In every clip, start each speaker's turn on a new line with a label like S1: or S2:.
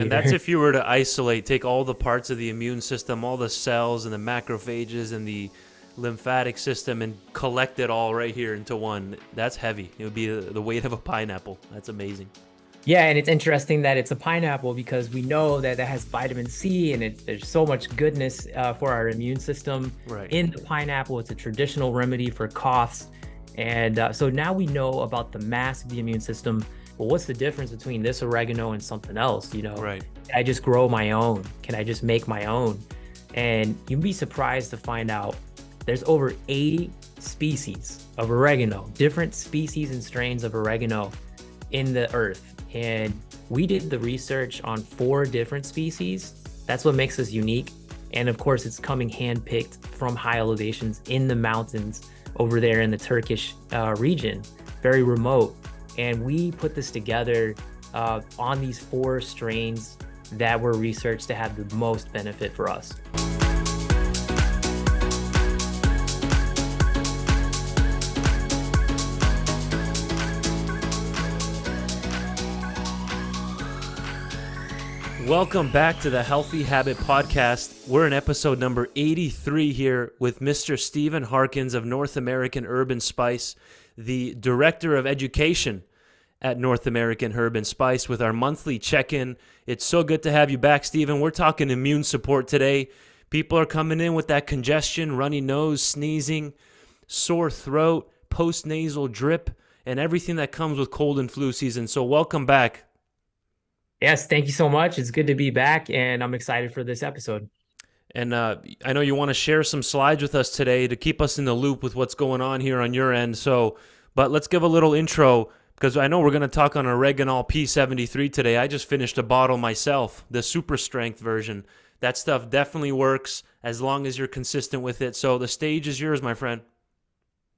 S1: And that's
S2: Either.
S1: if you were to isolate, take all the parts of the immune system, all the cells and the macrophages and the lymphatic system, and collect it all right here into one. That's heavy. It would be the weight of a pineapple. That's amazing.
S2: Yeah, and it's interesting that it's a pineapple because we know that has vitamin C and there's so much goodness for our immune system
S1: Right.
S2: in the pineapple. It's a traditional remedy for coughs. And so now we know about the mass of the immune system. Well, what's the difference between this oregano and something else?
S1: Right.
S2: Can I just grow my own? Can I just make my own? And you'd be surprised to find out there's over 80 species of oregano, different species and strains of oregano in the earth. And we did the research on 4 different species. That's what makes us unique. And of course, it's coming handpicked from high elevations in the mountains over there in the Turkish region, very remote. And we put this together on these 4 strains that were researched to have the most benefit for us.
S1: Welcome back to the Healthy Habit Podcast. We're in episode number 83 here with Mr. Steven Harkins of North American Herb and Spice, the Director of Education at North American Herb and Spice, with our monthly check-in. It's so good to have you back, Steven. We're talking immune support today. People are coming in with that congestion, runny nose, sneezing, sore throat, post-nasal drip, and everything that comes with cold and flu season. So welcome back.
S2: Yes, thank you so much. It's good to be back, and I'm excited for this episode.
S1: And I know you want to share some slides with us today to keep us in the loop with what's going on here on your end. But let's give a little intro, because I know we're going to talk on Oreganol P73 today. I just finished a bottle myself, the super strength version. That stuff definitely works as long as you're consistent with it. So the stage is yours, my friend.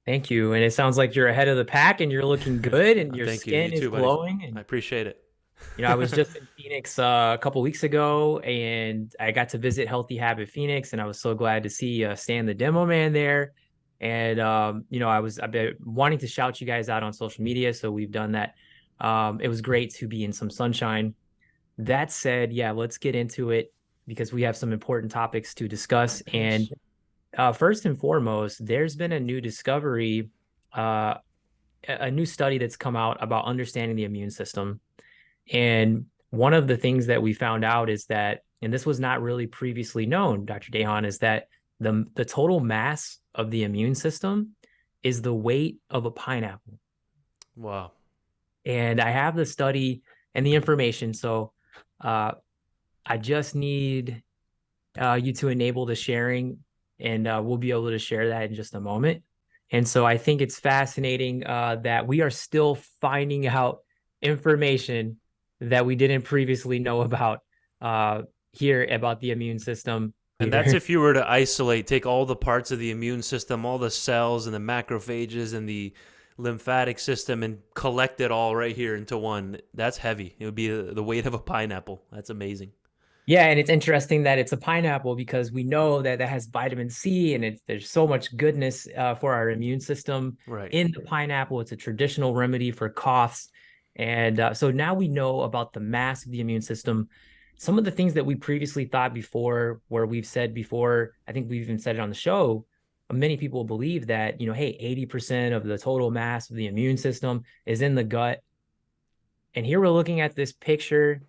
S2: Thank you. And it sounds like you're ahead of the pack and you're looking good and your
S1: Thank you. You
S2: skin is
S1: too, buddy.
S2: glowing.
S1: I
S2: And,
S1: appreciate it.
S2: I was just in Phoenix a couple weeks ago and I got to visit Healthy Habit Phoenix and I was so glad to see Stan the demo man there. And, I've been wanting to shout you guys out on social media. So we've done that. It was great to be in some sunshine. That said, yeah, let's get into it because we have some important topics to discuss. And first and foremost, there's been a new discovery, uh, a new study that's come out about understanding the immune system. And one of the things that we found out is that, and this was not really previously known, Dr. Dehan, is that the total mass of the immune system is the weight of a pineapple.
S1: Wow.
S2: And I have the study and the information. So I just need you to enable the sharing, and we'll be able to share that in just a moment. And so I think it's fascinating that we are still finding out information that we didn't previously know about here about the immune system
S1: And that's
S2: either.
S1: if you were to isolate, take all the parts of the immune system, all the cells and the macrophages and the lymphatic system, and collect it all right here into one. That's heavy. It would be the weight of a pineapple. That's amazing.
S2: Yeah, and it's interesting that it's a pineapple because we know that has vitamin C and there's so much goodness for our immune system
S1: Right.
S2: in the pineapple. It's a traditional remedy for coughs. And so now we know about the mass of the immune system. Some of the things that we previously thought before, where we've said before, I think we've even said it on the show, many people believe that, hey, 80% of the total mass of the immune system is in the gut. And here we're looking at this picture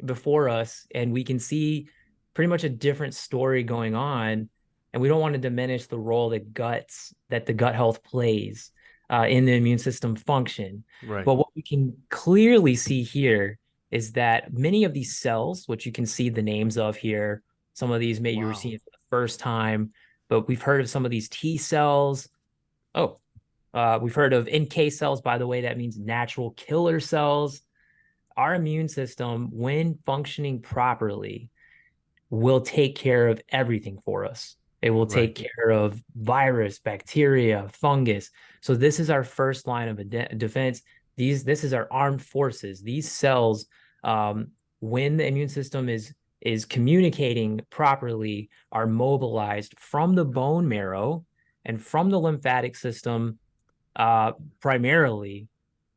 S2: before us and we can see pretty much a different story going on, and we don't want to diminish the role that the gut health plays in the immune system function.
S1: Right.
S2: But what we can clearly see here is that many of these cells, which you can see the names of here, some of these maybe you're
S1: Wow.
S2: seeing for the first time, but we've heard of some of these T cells. Oh, we've heard of NK cells, by the way. That means natural killer cells. Our immune system, when functioning properly, will take care of everything for us. It will
S1: Right.
S2: take care of virus, bacteria, fungus. So this is our first line of defense. This is our armed forces. These cells, when the immune system is communicating properly, are mobilized from the bone marrow and from the lymphatic system primarily.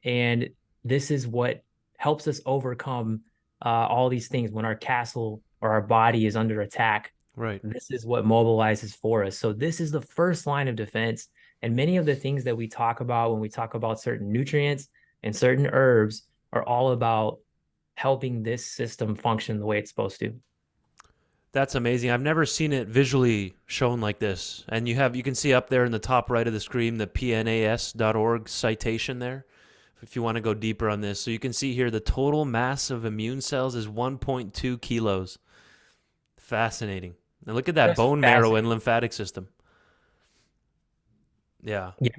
S2: And this is what helps us overcome all these things, when our castle or our body is under attack,
S1: Right.
S2: this is what mobilizes for us. So this is the first line of defense. And many of the things that we talk about when we talk about certain nutrients and certain herbs are all about helping this system function the way it's supposed to.
S1: That's amazing. I've never seen it visually shown like this. And you can see up there in the top right of the screen the pnas.org citation there if you want to go deeper on this. So you can see here the total mass of immune cells is 1.2 kilos. Fascinating. And look at that
S2: Just
S1: bone marrow and
S2: fascinating.
S1: lymphatic system. Yeah.
S2: Yeah.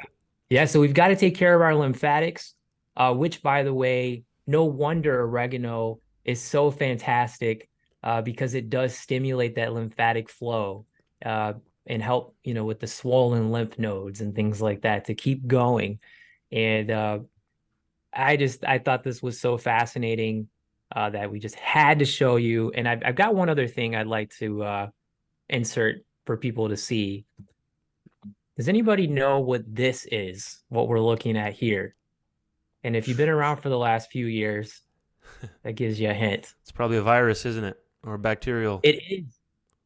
S2: Yeah. So we've got to take care of our lymphatics, which, by the way, no wonder oregano is so fantastic, because it does stimulate that lymphatic flow, uh, and help, with the swollen lymph nodes and things like that to keep going. And I thought this was so fascinating, that we just had to show you. And I've got one other thing I'd like to insert for people to see. Does anybody know what this is, what we're looking at here? And if you've been around for the last few years, that gives you a hint.
S1: It's probably a virus, isn't it? Or bacterial.
S2: It is.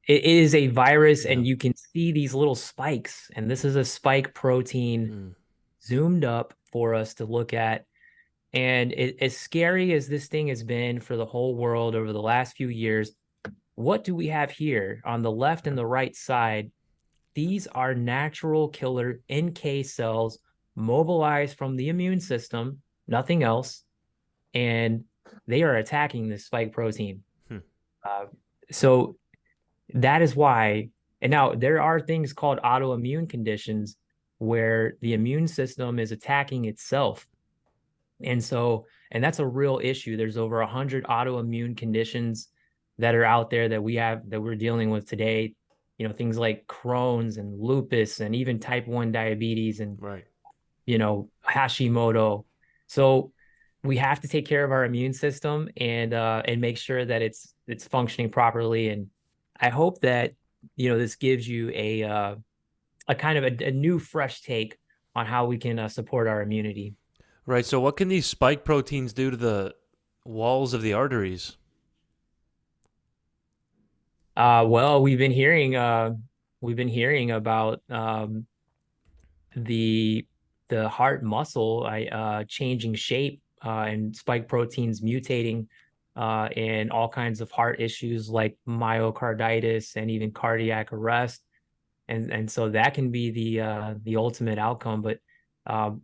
S2: It is a virus,
S1: Yeah.
S2: and you can see these little spikes. And this is a spike protein
S1: Mm.
S2: zoomed up for us to look at. And as scary as this thing has been for the whole world over the last few years, what do we have here on the left and the right side? These are natural killer NK cells mobilized from the immune system, nothing else, and they are attacking this spike protein.
S1: Hmm.
S2: Uh, so that is why, and now there are things called autoimmune conditions where the immune system is attacking itself. And that's a real issue. There's over 100 autoimmune conditions that are out there that we're dealing with today. Things like Crohn's and lupus and even type 1 diabetes and,
S1: Right.
S2: Hashimoto. So we have to take care of our immune system and make sure that it's functioning properly. And I hope that, this gives you a kind of a new fresh take on how we can support our immunity.
S1: Right. So what can these spike proteins do to the walls of the arteries?
S2: Well, we've been hearing about the heart muscle changing shape, and spike proteins mutating, and all kinds of heart issues like myocarditis and even cardiac arrest. And so that can be the ultimate outcome. But um,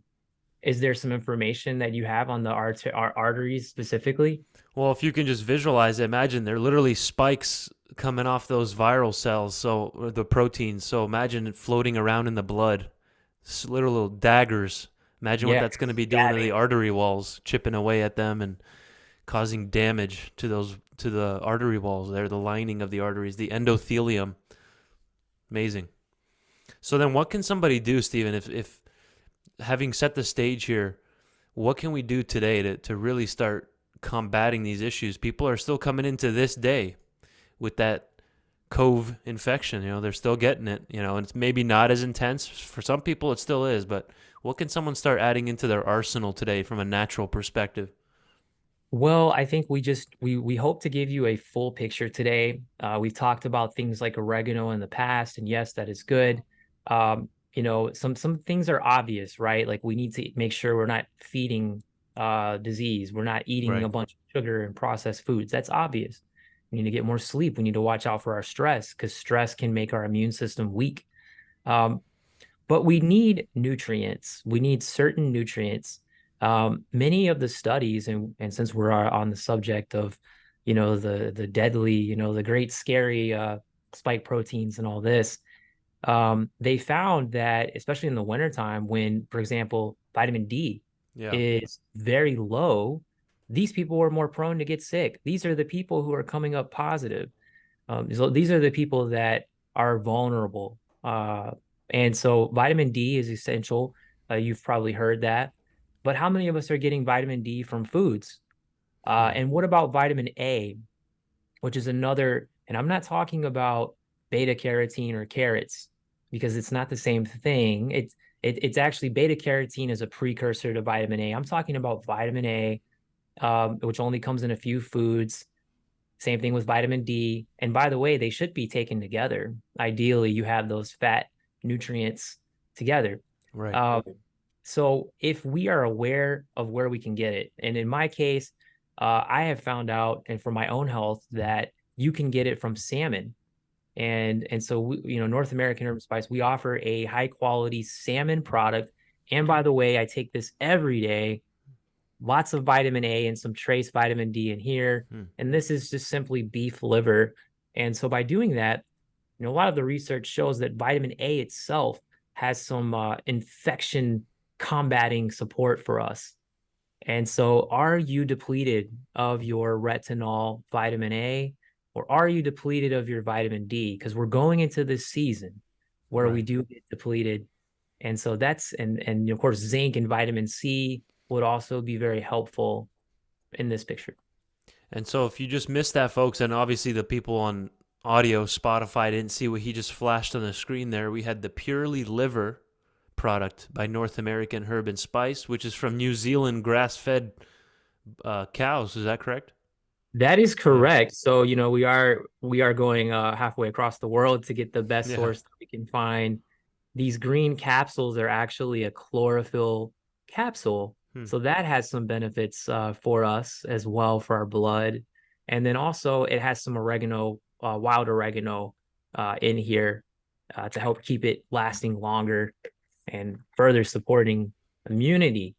S2: is there some information that you have on the arteries specifically?
S1: Well, if you can just visualize it, imagine they're literally spikes coming off those viral cells, so or the proteins. So imagine it floating around in the blood. It's little daggers. Imagine what
S2: Yeah,
S1: that's going to be doing to the
S2: stabbing.
S1: artery walls, chipping away at them and causing damage to the artery walls. They're the lining of the arteries, the endothelium. Amazing. So then what can somebody do, Stephen, if having set the stage here, what can we do today to really start combating these issues? People are still coming into this day with that cove infection. They're still getting it, and it's maybe not as intense. For some people, it still is, but what can someone start adding into their arsenal today from a natural perspective?
S2: Well, I think we hope to give you a full picture today. We've talked about things like oregano in the past, and yes, that is good. Some things are obvious, right? Like we need to make sure we're not feeding disease. We're not eating a
S1: Right.
S2: bunch of sugar and processed foods. That's obvious. We need to get more sleep. We need to watch out for our stress because stress can make our immune system weak. Um, but we need nutrients. We need certain nutrients. Many of the studies, and since we're on the subject of, the deadly, the great scary spike proteins and all this, they found that especially in the wintertime, when, for example, vitamin D
S1: Yeah.
S2: is very low, these people are more prone to get sick. These are the people who are coming up positive. So these are the people that are vulnerable. And so vitamin D is essential. You've probably heard that. But how many of us are getting vitamin D from foods?
S1: Hmm.
S2: And what about vitamin A, which is another, and I'm not talking about beta carotene or carrots because it's not the same thing. It's actually beta carotene is a precursor to vitamin A. I'm talking about vitamin A, which only comes in a few foods. Same thing with vitamin D. And by the way, they should be taken together. Ideally, you have those fat nutrients together.
S1: Right.
S2: Um, so if we are aware of where we can get it, and in my case, I have found out, and for my own health, that you can get it from salmon. And so we, North American Herb and Spice, we offer a high quality salmon product. And by the way, I take this every day. Lots of vitamin A and some trace vitamin D in here. And this is just simply beef liver. And so by doing that, a lot of the research shows that vitamin A itself has some infection combating support for us. And so, are you depleted of your retinol, vitamin A, or are you depleted of your vitamin D? Because we're going into this season where we
S1: Right.
S2: do get depleted. And so and of course, zinc and vitamin C would also be very helpful in this picture.
S1: And so if you just missed that, folks, and obviously the people on audio, Spotify didn't see what he just flashed on the screen there, we had the Purely Liver product by North American Herb and Spice, which is from New Zealand grass-fed cows. Is that correct?
S2: That is
S1: Yeah.
S2: correct. So, we are going halfway across the world to get the best
S1: Yeah.
S2: source that we can find. These green capsules are actually a chlorophyll capsule.
S1: Hmm.
S2: So that has some benefits for us as well for our blood. And then also it has some oregano, wild oregano in here to help keep it lasting longer and further supporting immunity.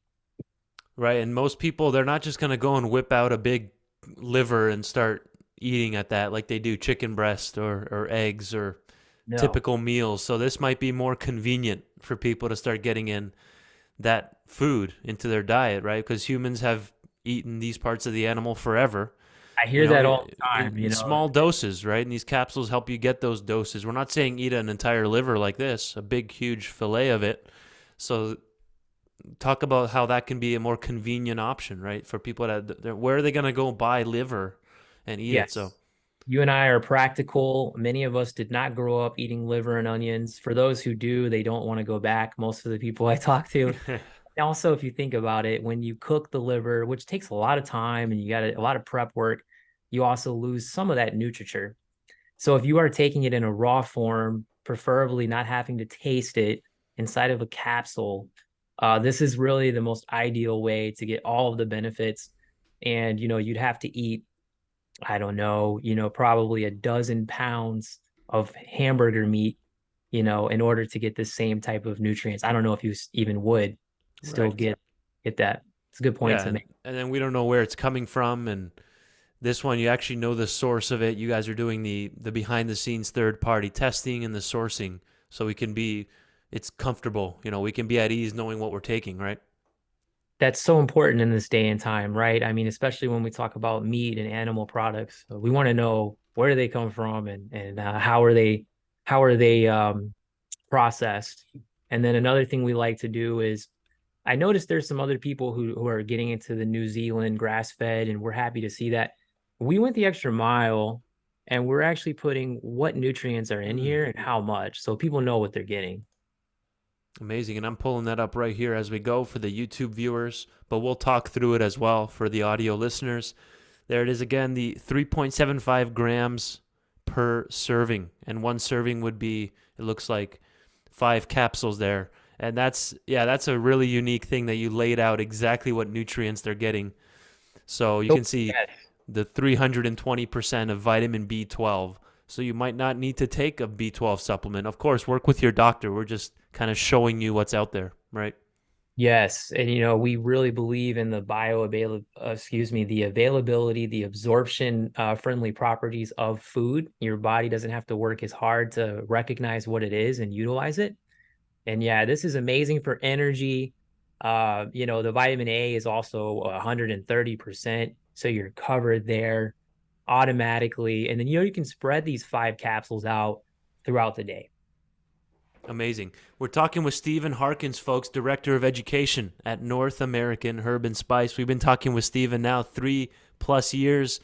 S1: Right. And most people, they're not just going to go and whip out a big liver and start eating at that like they do chicken breast or eggs or
S2: No,
S1: typical meals. So this might be more convenient for people to start getting in that food into their diet, right? Because humans have eaten these parts of the animal forever,
S2: I hear that all the
S1: in,
S2: time,
S1: in small doses, right? And these capsules help you get those doses. We're not saying eat an entire liver like this, a big, huge fillet of it. So talk about how that can be a more convenient option, right? For people that, where are they going to go buy liver and eat it? So,
S2: Yes. You and I are practical. Many of us did not grow up eating liver and onions. For those who do, they don't want to go back. Most of the people I talk to. Also, if you think about it, when you cook the liver, which takes a lot of time and you got a lot of prep work, you also lose some of that nutriture. So if you are taking it in a raw form, preferably not having to taste it inside of a capsule, this is really the most ideal way to get all of the benefits. And, you'd have to eat, I don't know, probably a dozen pounds of hamburger meat, in order to get the same type of nutrients. I don't know if you even would still
S1: right.
S2: get that. It's a good point
S1: Yeah.
S2: to make.
S1: And then we don't know where it's coming from. And this one, you actually know the source of it. You guys are doing the behind the scenes third party testing and the sourcing, so it's comfortable. We can be at ease knowing what we're taking, right?
S2: That's so important in this day and time, right? I mean, especially when we talk about meat and animal products, we want to know where do they come from and how are they processed. And then another thing we like to do is I noticed there's some other people who are getting into the New Zealand grass fed, and we're happy to see that. We went the extra mile and we're actually putting what nutrients are in
S1: Mm,
S2: here and how much so people know what they're getting.
S1: amazing. And I'm pulling that up right here as we go for the YouTube viewers, but we'll talk through it as well for the audio listeners. There it is again, the 3.75 grams per serving. And one serving would be, it looks like 5 capsules there. And that's a really unique thing that you laid out exactly what nutrients they're getting. So you
S2: So,
S1: can see
S2: yes.
S1: the 320% of vitamin B12. So you might not need to take a B12 supplement. Of course, work with your doctor. We're just kind of showing you what's out there, right?
S2: Yes, and we really believe in the the availability, the absorption friendly properties of food. Your body doesn't have to work as hard to recognize what it is and utilize it. And yeah, this is amazing for energy. The vitamin A is also 130%, so you're covered there automatically. And then you can spread these 5 capsules out throughout the day.
S1: Amazing. We're talking with Steven Harkins, folks, Director of Education at North American Herb and Spice. We've been talking with Steven now 3+ years,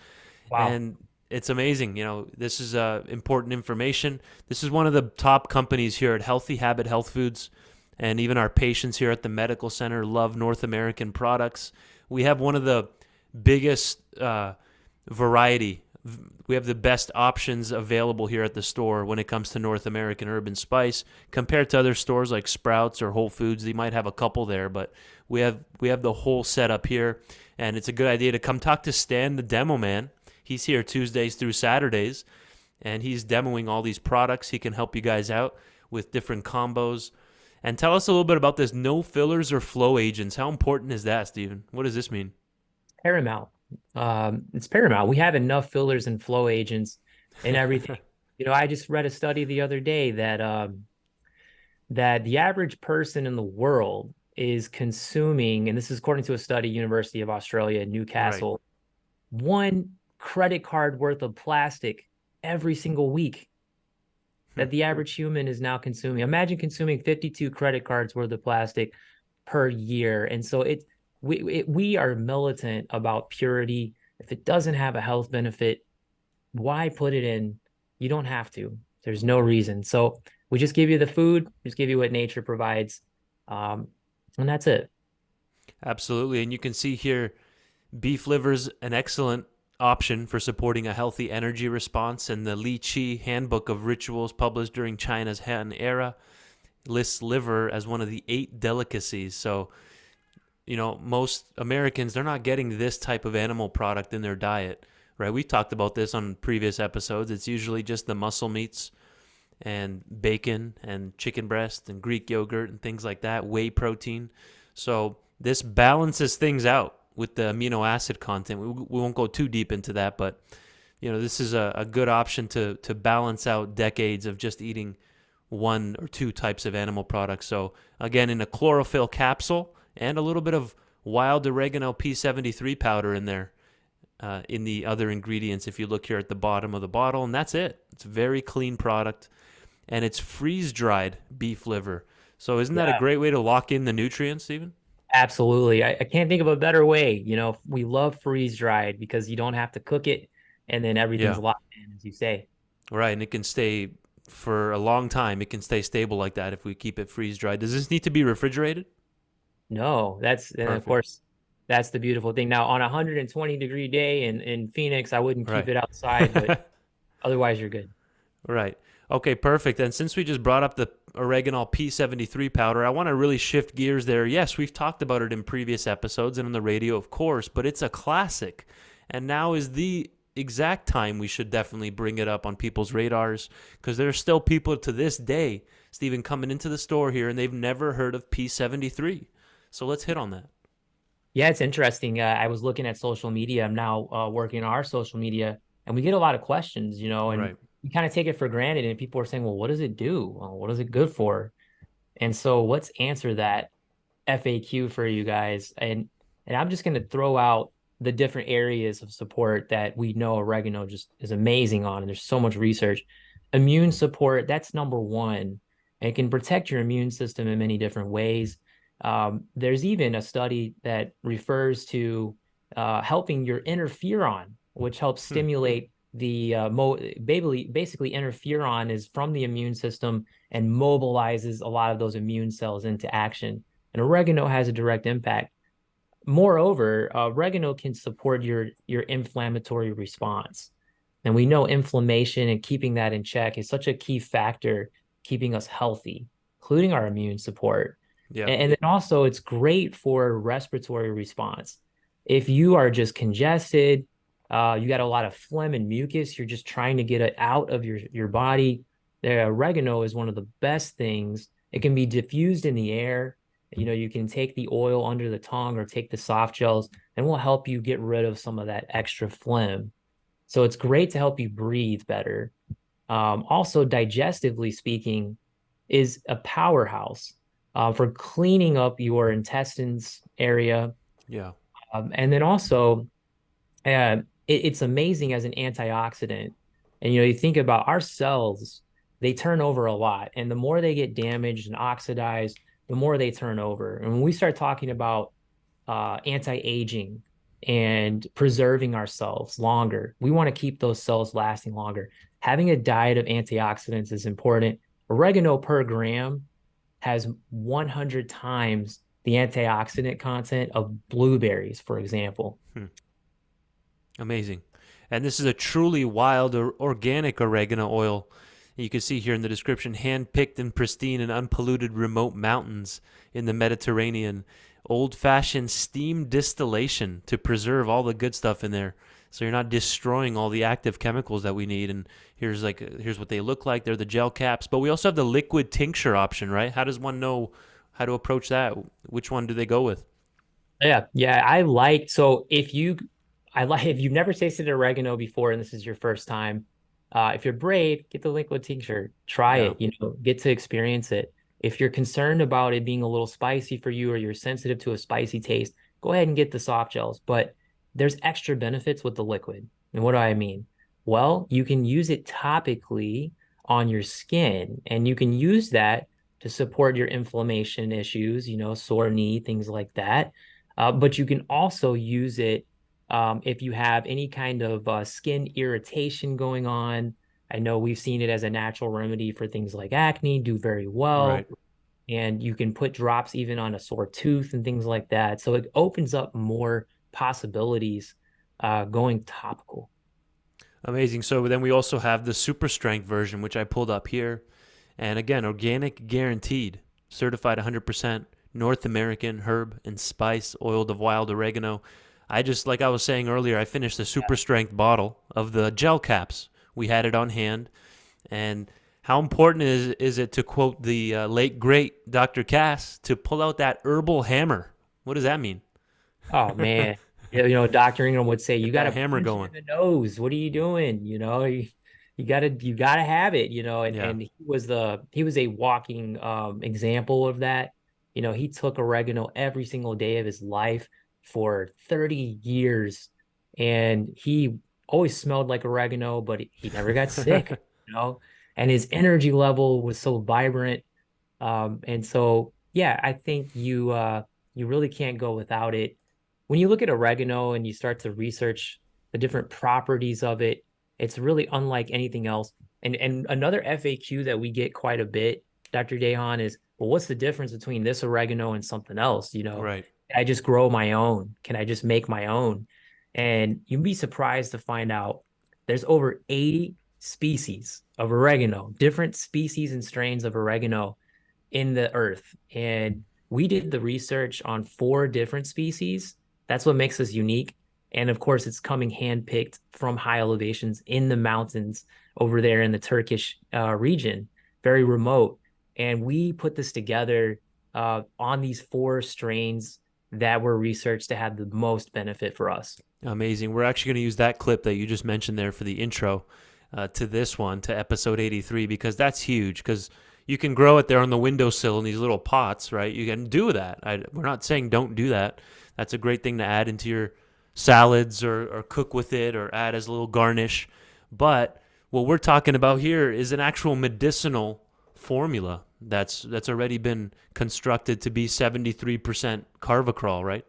S2: Wow.
S1: and it's amazing. This is important information. This is one of the top companies here at Healthy Habit Health Foods, and even our patients here at the medical center love North American products. We have one of the biggest variety. We have the best options available here at the store when it comes to North American Herb and Spice compared to other stores like Sprouts or Whole Foods. They might have a couple there, but we have the whole setup here, and it's a good idea to come talk to Stan, the demo man. He's here Tuesdays through Saturdays, and he's demoing all these products. He can help you guys out with different combos. And tell us a little bit about this no fillers or flow agents. How important is that, Steven? What does this mean?
S2: Paramount. It's paramount. We have enough fillers and flow agents and everything. I just read a study the other day that the average person in the world is consuming, and this is according to a study, University of Australia,
S1: Right.
S2: Newcastle, 1 credit card worth of plastic every single week
S1: Hmm.
S2: that the average human is now consuming. Imagine consuming 52 credit cards worth of plastic per year. And so we are militant about purity. If it doesn't have a health benefit, why put it in? You don't have to. There's no reason. So we just give you the food, just give you what nature provides. Um, and that's it.
S1: Absolutely. And you can see here beef liver's an excellent option for supporting a healthy energy response, and the Li Qi Handbook of Rituals, published during China's Han era, lists liver as one of the 8 delicacies. So, most Americans, they're not getting this type of animal product in their diet, right? We talked about this on previous episodes. It's usually just the muscle meats and bacon and chicken breast and Greek yogurt and things like that, whey protein. So this balances things out with the amino acid content. We won't go too deep into that, but this is a good option to balance out decades of just eating 1 or 2 types of animal products. So again, in a chlorophyll capsule and a little bit of wild Oreganol P73 powder in there. In the other ingredients, if you look here at the bottom of the bottle, and that's it. It's a very clean product, and it's freeze dried beef liver. So isn't that a
S2: Yeah,
S1: great way to lock in the nutrients, Stephen?
S2: absolutely. I can't think of a better way. We love freeze dried because you don't have to cook it and then everything's
S1: Yeah,
S2: locked in, as you say.
S1: right. And it can stay for a long time. It can stay stable like that if we keep it freeze dried. Does this need to be refrigerated?
S2: No, and of
S1: Perfect.
S2: course, that's the beautiful thing. Now, on a 120-degree day in Phoenix, I wouldn't keep
S1: Right.
S2: it outside, but otherwise you're good.
S1: Right. Okay, perfect. And since we just brought up the Oreganol P73 powder, I want to really shift gears there. Yes, we've talked about it in previous episodes and on the radio, of course, but it's a classic. And now is the exact time we should definitely bring it up on people's radars, because there are still people to this day, Stephen, coming into the store here and they've never heard of P73. So let's hit on that.
S2: Yeah, it's interesting. I was looking at social media. I'm now working on our social media, and we get a lot of questions, and
S1: Right.
S2: you kind of take it for granted. And people are saying, well, what does it do? Well, what is it good for? And so let's answer that FAQ for you guys. And I'm just going to throw out the different areas of support that we know oregano just is amazing on. And there's so much research. Immune support, that's number one. And it can protect your immune system in many different ways. There's even a study that refers to helping your interferon, which helps
S1: Hmm.
S2: stimulate basically interferon is from the immune system and mobilizes a lot of those immune cells into action. And oregano has a direct impact. Moreover, oregano can support your inflammatory response. And we know inflammation and keeping that in check is such a key factor keeping us healthy, including our immune support.
S1: Yeah.
S2: And then also it's great for respiratory response. If you are just congested, you got a lot of phlegm and mucus, you're just trying to get it out of your body. The oregano is one of the best things. It can be diffused in the air. You can take the oil under the tongue or take the soft gels, and will help you get rid of some of that extra phlegm. So it's great to help you breathe better. Also, digestively speaking, is a powerhouse for cleaning up your intestines area.
S1: Yeah.
S2: And then also, it's amazing as an antioxidant. And you think about our cells, they turn over a lot. And the more they get damaged and oxidized, the more they turn over. And when we start talking about anti-aging and preserving ourselves longer, we want to keep those cells lasting longer. Having a diet of antioxidants is important. Oregano per gram has 100 times the antioxidant content of blueberries, for example.
S1: Hmm. Amazing. And this is a truly wild or organic oregano oil. You can see here in the description, hand-picked and pristine in unpolluted remote mountains in the Mediterranean. Old-fashioned steam distillation to preserve all the good stuff in there. So you're not destroying all the active chemicals that we need. And here's what they look like. They're the gel caps. But we also have the liquid tincture option, right? How does one know how to approach that? Which one do they go with?
S2: Yeah, I like so if you I like if you've never tasted oregano before and this is your first time, if you're brave, get the liquid tincture, try
S1: Yeah,
S2: it, get to experience it. If you're concerned about it being a little spicy for you or you're sensitive to a spicy taste, go ahead and get the soft gels. But there's extra benefits with the liquid. And what do I mean? Well, you can use it topically on your skin, and you can use that to support your inflammation issues, sore knee, things like that. But you can also use it if you have any kind of skin irritation going on. I know we've seen it as a natural remedy for things like acne, do very
S1: right.
S2: well. And you can put drops even on a sore tooth and things like that. So it opens up more possibilities going topical.
S1: Amazing. So then we also have the super strength version, which I pulled up here. And again, organic guaranteed, certified 100% North American herb and spice, oiled of wild oregano. I just, like I was saying earlier, I finished the super strength bottle of the gel caps. We had it on hand. And how important is it to quote the late, great Dr. Cass to pull out that herbal hammer? What does that mean?
S2: Oh man. Dr. Ingram would say, you
S1: Get
S2: got
S1: that
S2: to
S1: hammer
S2: punch it
S1: going.
S2: in the nose. What are you doing? You gotta have it, and,
S1: Yeah.
S2: and he was a walking example of that. He took oregano every single day of his life for 30 years, and he always smelled like oregano, but he never got sick, you know, and his energy level was so vibrant. And so, yeah, I think you really can't go without it. When you look at oregano and you start to research the different properties of it, it's really unlike anything else. And another FAQ that we get quite a bit, Dr. Dehan, is, well, what's the difference between this oregano and something else?
S1: Right.
S2: Can I just grow my own? Can I just make my own? And you'd be surprised to find out there's over 80 species of oregano, different species and strains of oregano in the earth. And we did the research on 4 different species. That's what makes us unique. And of course, it's coming handpicked from high elevations in the mountains over there in the Turkish region, very remote. And we put this together on these 4 strains that were researched to have the most benefit for us.
S1: Amazing. We're actually going to use that clip that you just mentioned there for the intro to this one, to episode 83, because that's huge. Because you can grow it there on the windowsill in these little pots, right? You can do that. We're not saying don't do that. That's a great thing to add into your salads or cook with it or add as a little garnish. But what we're talking about here is an actual medicinal formula that's already been constructed to be 73% carvacrol, right?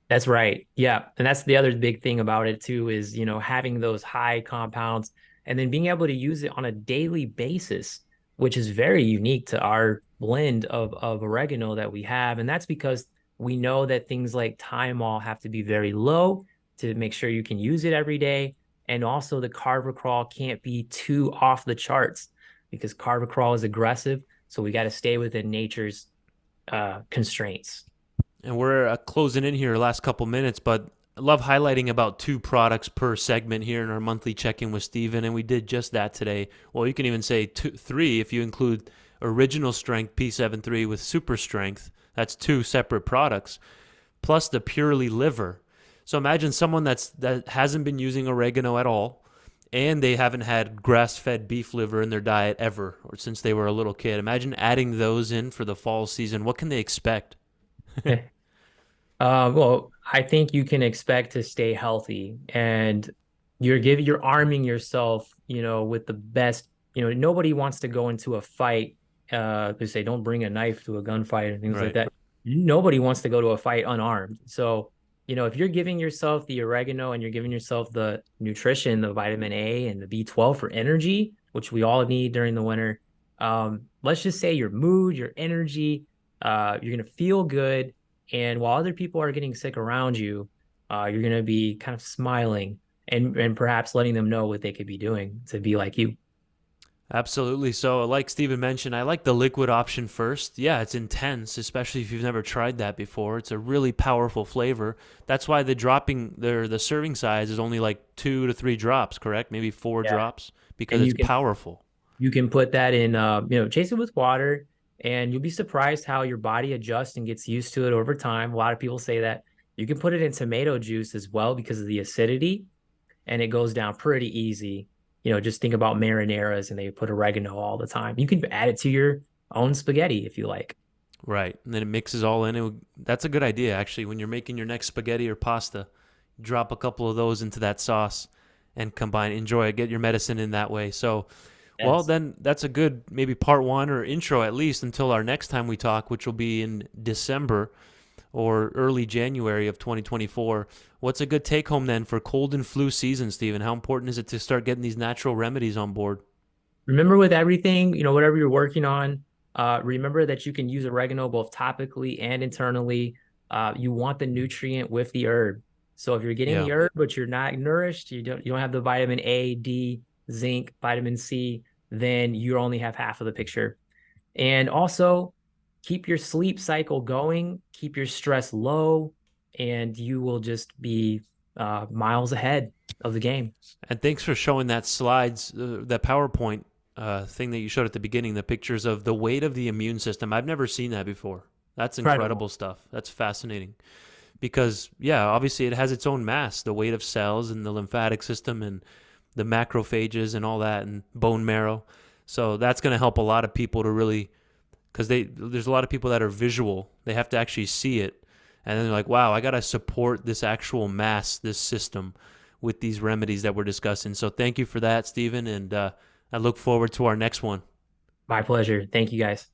S2: That's right. Yeah. And that's the other big thing about it too is, having those high compounds and then being able to use it on a daily basis, which is very unique to our blend of oregano that we have. And that's because we know that things like thymol have to be very low to make sure you can use it every day. And also the carvacrol can't be too off the charts because carvacrol is aggressive. So we got to stay within nature's constraints.
S1: And we're closing in here last couple minutes, but I love highlighting about 2 products per segment here in our monthly check-in with Steven, and we did just that today. Well, you can even say 3 if you include original strength P73 with super strength. That's 2 separate products, plus the purely liver. So imagine someone that hasn't been using oregano at all, and they haven't had grass-fed beef liver in their diet ever, or since they were a little kid. Imagine adding those in for the fall season. What can they expect?
S2: Well, I think you can expect to stay healthy and you're arming yourself, with the best, nobody wants to go into a fight. They say don't bring a knife to a gunfight and things like
S1: Right.
S2: that. Nobody wants to go to a fight unarmed. So, if you're giving yourself the oregano and you're giving yourself the nutrition, the vitamin A and the B12 for energy, which we all need during the winter, let's just say your mood, your energy, you're gonna feel good and while other people are getting sick around you, you're going to be kind of smiling and perhaps letting them know what they could be doing to be like you.
S1: Absolutely. So, like Steven mentioned, I like the liquid option first. Yeah, it's intense, especially if you've never tried that before. It's a really powerful flavor. That's why the serving size is only like 2 to 3 drops, correct? Maybe four
S2: Yeah.
S1: drops because
S2: And
S1: it's powerful.
S2: you can put that in, chase it with water, and you'll be surprised how your body adjusts and gets used to it over time. A lot of people say that you can put it in tomato juice as well because of the acidity, and it goes down pretty easy. Just think about marinaras and they put oregano all the time. You can add it to your own spaghetti if you like.
S1: Right. And then it mixes all in. That's a good idea, actually. When you're making your next spaghetti or pasta, drop a couple of those into that sauce and combine, enjoy it, get your medicine in that way. So, well,
S2: Yes.
S1: then that's a good maybe part one or intro at least until our next time we talk, which will be in December or early January of 2024. What's a good take home then for cold and flu season, Stephen? How important is it to start getting these natural remedies on board?
S2: Remember with everything, whatever you're working on, remember that you can use oregano both topically and internally. You want the nutrient with the herb. So if you're getting
S1: Yeah.
S2: the herb, but you're not nourished, you don't have the vitamin A, D, zinc, vitamin C, then you only have half of the picture. And also keep your sleep cycle going, keep your stress low, and you will just be miles ahead of the game.
S1: And thanks for showing that slides, that PowerPoint thing that you showed at the beginning, the pictures of the weight of the immune system. I've never seen that before. That's
S2: Incredible.
S1: incredible stuff. That's fascinating. Because, yeah, obviously it has its own mass, the weight of cells and the lymphatic system and the macrophages and all that and bone marrow. So that's going to help a lot of people to really, because there's a lot of people that are visual. They have to actually see it. And then they're like, wow, I got to support this actual mass, this system with these remedies that we're discussing. So thank you for that, Stephen. And I look forward to our next one.
S2: My pleasure. Thank you guys.